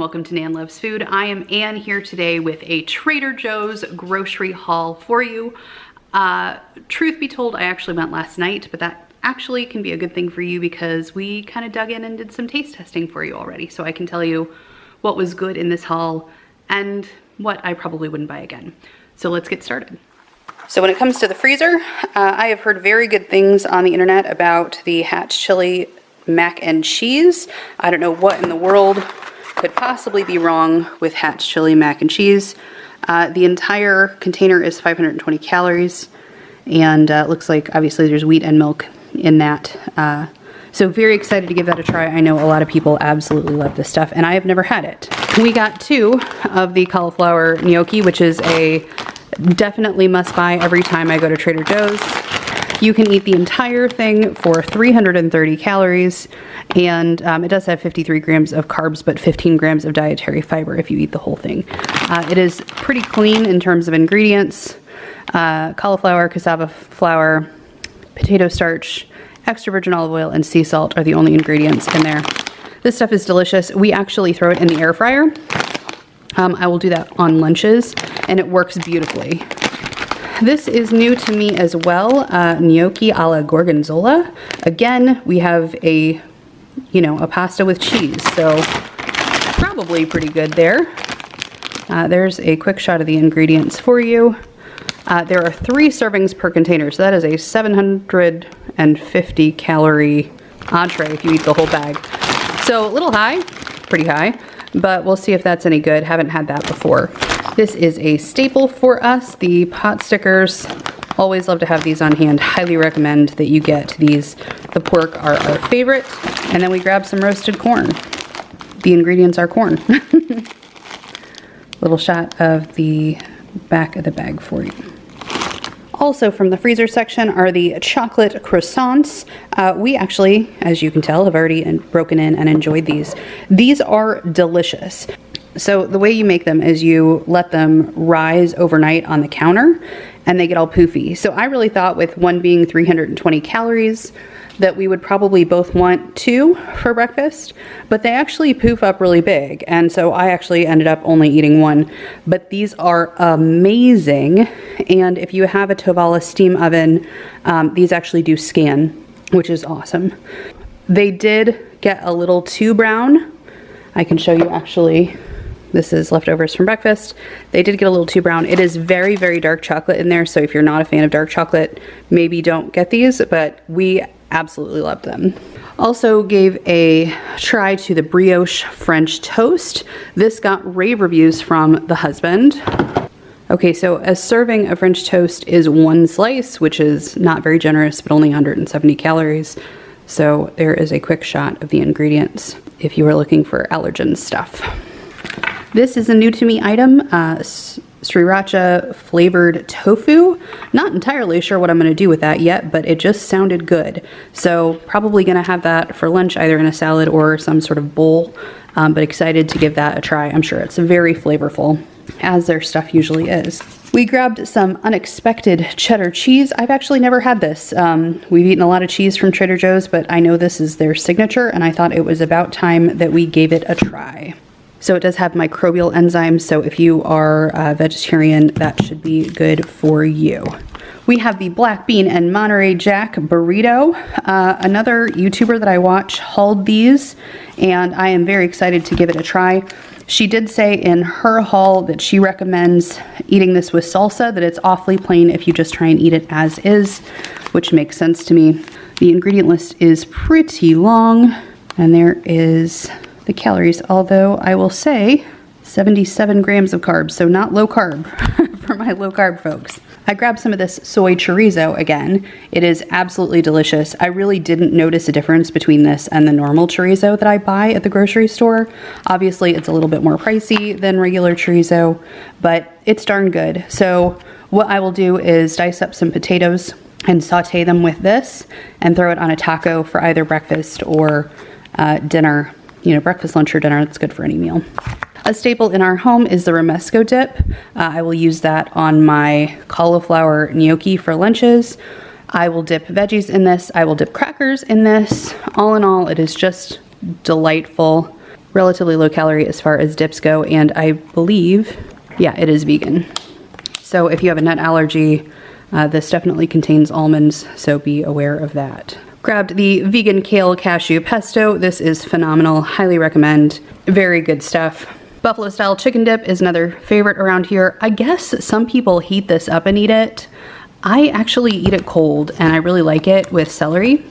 welcome to Nan Loves Food. I am Ann here today with a Trader Joe's grocery haul for you. Truth be told, I actually went last night, but that actually can be a good thing for you because we kind of dug in and did some taste testing for you already. So I can tell you what was good in this haul and what I probably wouldn't buy again. So let's get started. So when it comes to the freezer, I have heard very good things on the internet about the Hatch Chili mac and cheese. I don't know what in the world could possibly be wrong with Hatch Chili mac and cheese. The entire container is 520 calories, and it looks like obviously there's wheat and milk in that. So very excited to give that a try. I know a lot of people absolutely love this stuff, and I have never had it. We got 2 of the cauliflower gnocchi, which is a definitely must buy every time I go to Trader Joe's. You can eat the entire thing for 330 calories, and it does have 53 grams of carbs, but 15 grams of dietary fiber if you eat the whole thing. It is pretty clean in terms of ingredients. Cauliflower, cassava flour, potato starch, extra virgin olive oil, and sea salt are the only ingredients in there. This stuff is delicious. We actually throw it in the air fryer. I will do that on lunches, and it works beautifully. This is new to me as well, gnocchi a la gorgonzola. Again, we have a pasta with cheese, so probably pretty good there. There's a quick shot of the ingredients for you. There are 3 servings per container, so that is a 750 calorie entree if you eat the whole bag. So a little high, pretty high, but we'll see if that's any good. Haven't had that before. This is a staple for us, the pot stickers. Always love to have these on hand. Highly recommend that you get these. The pork are our favorite. And then we grab some roasted corn. The ingredients are corn. Little shot of the back of the bag for you. Also from the freezer section are the chocolate croissants. We actually, as you can tell, have already broken in and enjoyed these. These are delicious. So the way you make them is you let them rise overnight on the counter and they get all poofy. So I really thought with one being 320 calories that we would probably both want 2 for breakfast, but they actually poof up really big. And so I actually ended up only eating 1, but these are amazing. And if you have a Tovala steam oven, these actually do scan, which is awesome. They did get a little too brown. I can show you actually. This is leftovers from breakfast. They did get a little too brown. It is very, very dark chocolate in there, so if you're not a fan of dark chocolate, maybe don't get these, but we absolutely loved them. Also gave a try to the brioche French toast. This got rave reviews from the husband. Okay, so a serving of French toast is 1 slice, which is not very generous, but only 170 calories. So there is a quick shot of the ingredients if you are looking for allergen stuff. This is a new to me item, sriracha flavored tofu. Not entirely sure what I'm going to do with that yet, but it just sounded good. So probably going to have that for lunch, either in a salad or some sort of bowl, but excited to give that a try. I'm sure it's very flavorful, as their stuff usually is. We grabbed some unexpected cheddar cheese. I've actually never had this. We've eaten a lot of cheese from Trader Joe's, but I know this is their signature, and I thought it was about time that we gave it a try. So it does have microbial enzymes, so if you are a vegetarian, that should be good for you. We have the black bean and Monterey Jack burrito. Another YouTuber that I watch hauled these, and I am very excited to give it a try. She did say in her haul that she recommends eating this with salsa, that it's awfully plain if you just try and eat it as is, which makes sense to me. The ingredient list is pretty long, and there is the calories, although I will say 77 grams of carbs, so not low carb for my low carb folks. I grabbed some of this soy chorizo again. It is absolutely delicious. I really didn't notice a difference between this and the normal chorizo that I buy at the grocery store. Obviously, it's a little bit more pricey than regular chorizo, but it's darn good. So what I will do is dice up some potatoes and saute them with this and throw it on a taco for either breakfast or dinner. Breakfast, lunch, or dinner. It's good for any meal. A staple in our home is the romesco dip. I will use that on my cauliflower gnocchi for lunches. I will dip veggies in this. I will dip crackers in this. All in all, it is just delightful. relatively low calorie as far as dips go, and I believe, yeah, it is vegan. So if you have a nut allergy, this definitely contains almonds, so be aware of that. Grabbed the vegan kale cashew pesto. This is phenomenal, highly recommend. Very good stuff. Buffalo style chicken dip is another favorite around here. I guess some people heat this up and eat it. I actually eat it cold, and I really like it with celery.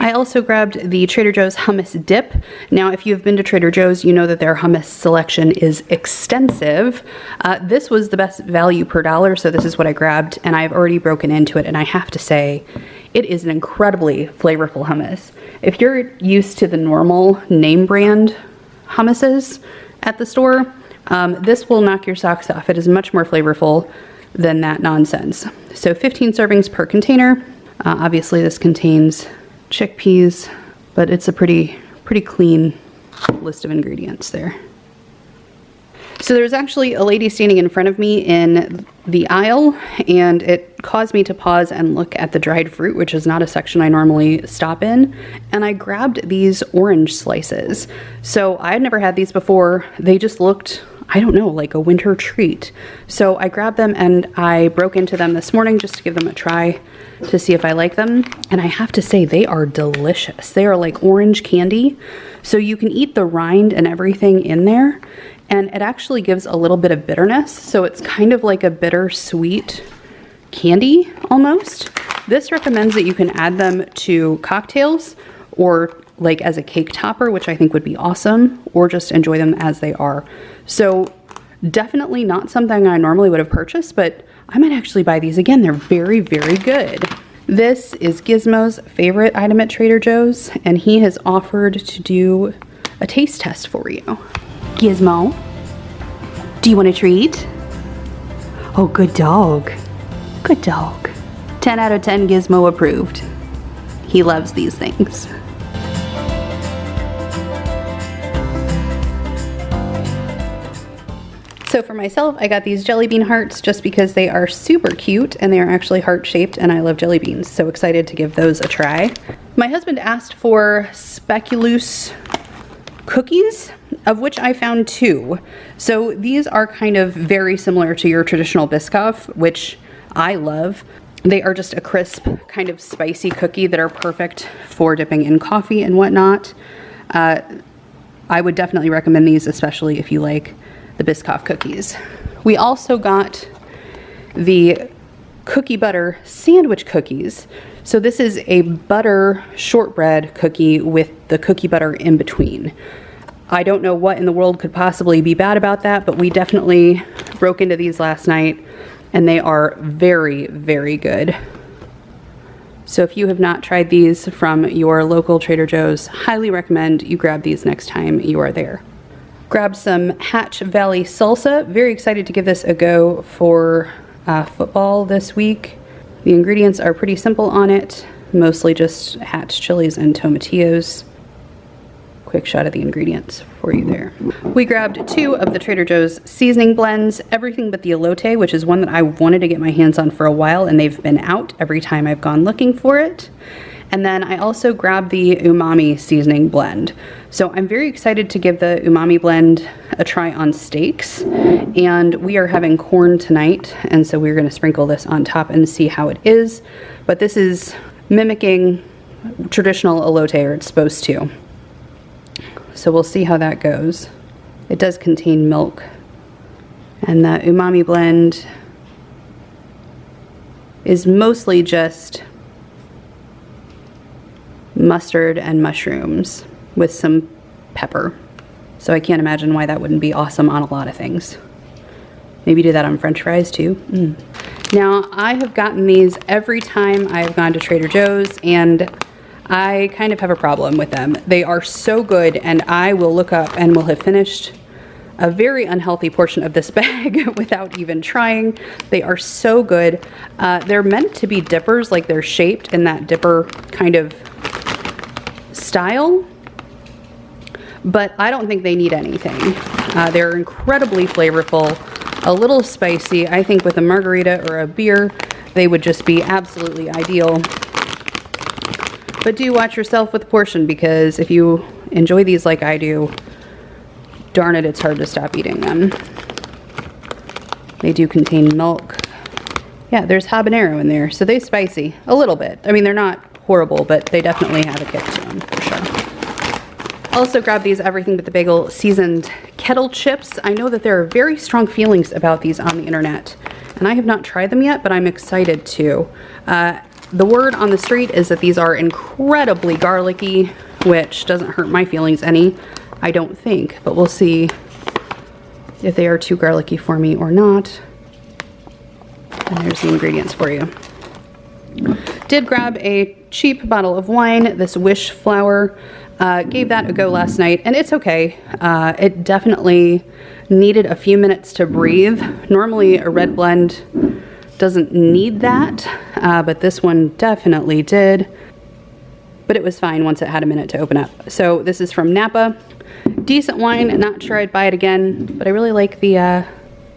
I also grabbed the Trader Joe's hummus dip. Now, if you've been to Trader Joe's, you know that their hummus selection is extensive. This was the best value per dollar, so this is what I grabbed, and I've already broken into it, and I have to say, it is an incredibly flavorful hummus. If you're used to the normal name brand hummuses at the store, this will knock your socks off. It is much more flavorful than that nonsense. So 15 servings per container. Obviously, this contains chickpeas, but it's a pretty clean list of ingredients there. So there's actually a lady standing in front of me in the aisle, and it caused me to pause and look at the dried fruit, which is not a section I normally stop in, and I grabbed these orange slices. So I had never had these before. They just looked, I don't know, like a winter treat. So I grabbed them and I broke into them this morning just to give them a try to see if I like them. And I have to say, they are delicious. They are like orange candy. So you can eat the rind and everything in there, and it actually gives a little bit of bitterness. So it's kind of like a bittersweet candy almost. This recommends that you can add them to cocktails or like as a cake topper, which I think would be awesome, or just enjoy them as they are. So definitely not something I normally would have purchased, but I might actually buy these again. They're very, very good. This is Gizmo's favorite item at Trader Joe's, and he has offered to do a taste test for you. Gizmo, do you want a treat? Oh, good dog. Good dog. 10 out of 10 Gizmo approved. He loves these things. So for myself, I got these jelly bean hearts just because they are super cute and they are actually heart-shaped, and I love jelly beans. So excited to give those a try. My husband asked for speculoos cookies, of which I found 2. So these are kind of very similar to your traditional Biscoff, which I love. They are just a crisp, kind of spicy cookie that are perfect for dipping in coffee and whatnot. I would definitely recommend these, especially if you like the Biscoff cookies. We also got the cookie butter sandwich cookies. So this is a butter shortbread cookie with the cookie butter in between. I don't know what in the world could possibly be bad about that, but we definitely broke into these last night, and they are very, very good. So if you have not tried these from your local Trader Joe's, highly recommend you grab these next time you are there. Grabbed some Hatch Valley salsa. Very excited to give this a go for football this week. The ingredients are pretty simple on it, mostly just Hatch chilies and tomatillos. Quick shot of the ingredients for you there. We grabbed 2 of the Trader Joe's seasoning blends, everything but the elote, which is one that I wanted to get my hands on for a while, and they've been out every time I've gone looking for it. And then I also grabbed the umami seasoning blend. So I'm very excited to give the umami blend a try on steaks. And we are having corn tonight, and so we're gonna sprinkle this on top and see how it is. But this is mimicking traditional elote, or it's supposed to. So we'll see how that goes. It does contain milk. And the umami blend is mostly just mustard and mushrooms with some pepper. So I can't imagine why that wouldn't be awesome on a lot of things. Maybe do that on French fries too. Now, I have gotten these every time I've gone to Trader Joe's, and I kind of have a problem with them. They are so good, and I will look up and will have finished a very unhealthy portion of this bag without even trying. They are so good. They're meant to be dippers, like they're shaped in that dipper kind of style, but I don't think they need anything. They're incredibly flavorful, a little spicy. I think with a margarita or a beer, they would just be absolutely ideal. But do watch yourself with the portion, because if you enjoy these like I do, darn it, it's hard to stop eating them. They do contain milk. Yeah, there's habanero in there, so they're spicy a little bit. I mean, they're not horrible, but they definitely have a kick to them for sure. Also grab these Everything But the Bagel seasoned kettle chips. I know that there are very strong feelings about these on the internet, and I have not tried them yet, but I'm excited to. The word on the street is that these are incredibly garlicky, which doesn't hurt my feelings any, I don't think, but we'll see if they are too garlicky for me or not. And there's the ingredients for you. Did grab a cheap bottle of wine, this Wish flour. Gave that a go last night, and it's okay. It definitely needed a few minutes to breathe. Normally a red blend doesn't need that, but this one definitely did. But it was fine once it had a minute to open up. So this is from Napa. Decent wine, not sure I'd buy it again, but I really like the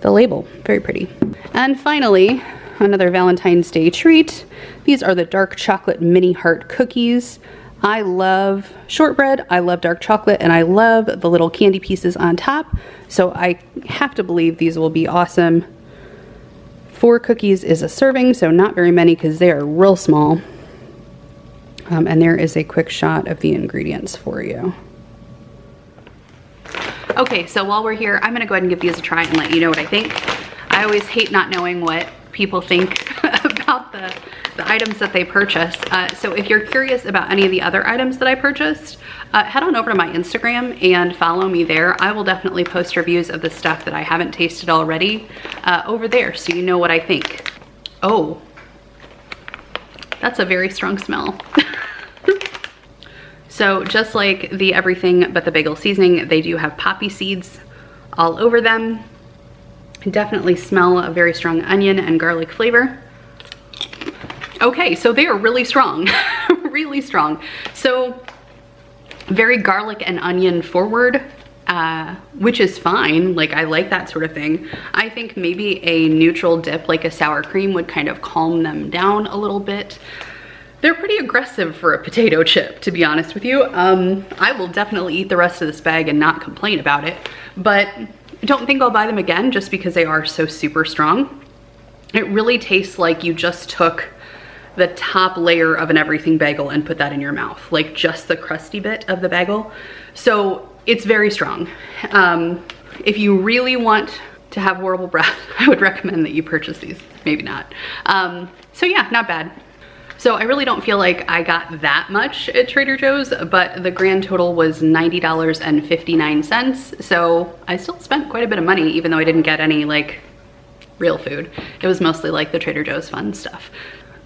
label, very pretty. And finally, another Valentine's Day treat. These are the dark chocolate mini heart cookies. I love shortbread, I love dark chocolate, and I love the little candy pieces on top. So I have to believe these will be awesome. 4 cookies is a serving, so not very many because they are real small. And there is a quick shot of the ingredients for you. Okay, so while we're here, I'm gonna go ahead and give these a try and let you know what I think. I always hate not knowing what people think about the items that they purchase. So if you're curious about any of the other items that I purchased, head on over to my Instagram and follow me there. I will definitely post reviews of the stuff that I haven't tasted already over there, so you know what I think. Oh, that's a very strong smell. So just like the Everything But the Bagel seasoning, they do have poppy seeds all over them. Definitely smell a very strong onion and garlic flavor. Okay, so they are really strong, really strong. So very garlic and onion forward, which is fine. Like, I like that sort of thing. I think maybe a neutral dip like a sour cream would kind of calm them down a little bit. They're pretty aggressive for a potato chip, to be honest with you. I will definitely eat the rest of this bag and not complain about it, but I don't think I'll buy them again just because they are so super strong. It really tastes like you just took the top layer of an everything bagel and put that in your mouth, like just the crusty bit of the bagel. So it's very strong. If you really want to have horrible breath, I would recommend that you purchase these, maybe not. So yeah, not bad. So I really don't feel like I got that much at Trader Joe's, but the grand total was $90.59. So I still spent quite a bit of money, even though I didn't get any like real food. It was mostly like the Trader Joe's fun stuff.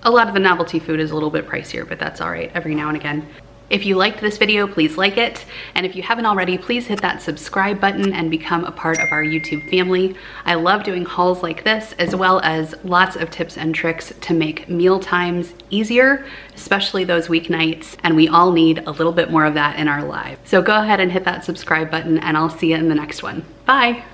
A lot of the novelty food is a little bit pricier, but that's all right every now and again. If you liked this video, please like it. And if you haven't already, please hit that subscribe button and become a part of our YouTube family. I love doing hauls like this, as well as lots of tips and tricks to make meal times easier, especially those weeknights. And we all need a little bit more of that in our lives. So go ahead and hit that subscribe button, and I'll see you in the next one. Bye.